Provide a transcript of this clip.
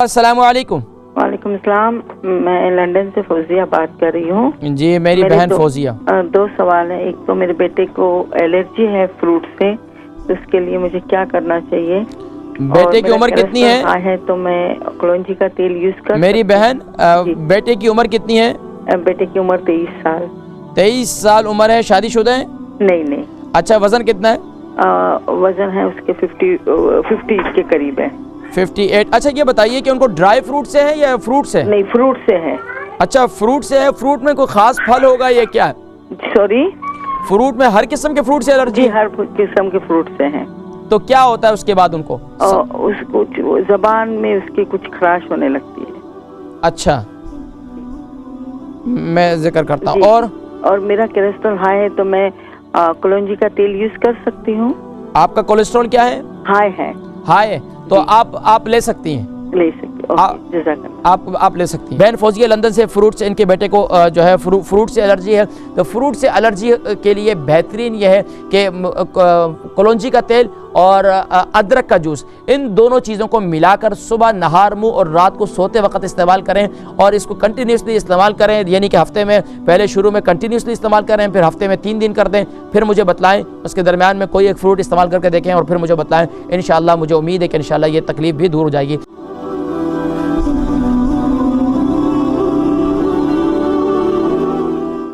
السلام علیکم. وعلیکم السلام. میں لندن سے فوزیہ بات کر رہی ہوں. جی میری بہن فوزیہ. دو سوال ہیں. ایک تو میرے بیٹے کو الرجی ہے فروٹ سے, تو اس کے لیے مجھے کیا کرنا چاہیے؟ بیٹے کی عمر کتنی ہے؟ تو میں کلونجی کا تیل یوز کر میری بہن بیٹے کی عمر کتنی ہے؟ بیٹے کی عمر 23 سال. 23 سال عمر ہے. شادی شدہ ہے؟ نہیں. اچھا, وزن کتنا ہے؟ وزن ہے اس کے 50 کے قریب ہے. 58. اچھا یہ بتائیے کہ ان کو ڈرائی فروٹ سے ہے یا فروٹ سے؟ نہیں, فروٹ سے ہے. اچھا فروٹ سے ہے. فروٹ میں کوئی خاص پھل ہوگا یا کیا؟ سوری, فروٹ میں ہر قسم کے فروٹ سے الرجی؟ جی ہر قسم کے فروٹ سے ہیں. تو کیا ہوتا ہے اس کے بعد ان کو؟ اس کو زبان میں اس کی کچھ خراش ہونے لگتی ہے. اچھا میں ذکر کرتا ہوں. اور میرا کولیسٹرول ہائی ہے, تو میں کلونجی کا تیل یوز کر سکتی ہوں؟ آپ کا کولیسٹرول کیا ہے؟ ہائی ہے. ہائی ہے تو آپ لے سکتی ہیں. لے سکتی. آپ لے سکتی ہیں. بہن فوزیہ لندن سے فروٹ سے ان کے بیٹے کو جو ہے فروٹ سے الرجی ہے. تو فروٹ سے الرجی کے لیے بہترین یہ ہے کہ کلونجی کا تیل اور ادرک کا جوس, ان دونوں چیزوں کو ملا کر صبح نہار منہ اور رات کو سوتے وقت استعمال کریں, اور اس کو کنٹینیوسلی استعمال کریں. یعنی کہ ہفتے میں پہلے شروع میں کنٹینیوسلی استعمال کریں, پھر ہفتے میں 3 دن کر دیں, پھر مجھے بتلائیں. اس کے درمیان میں کوئی ایک فروٹ استعمال کر کے دیکھیں اور پھر مجھے بتلائیں. انشاءاللہ مجھے امید ہے کہ انشاءاللہ یہ تکلیف بھی دور ہو جائے گی.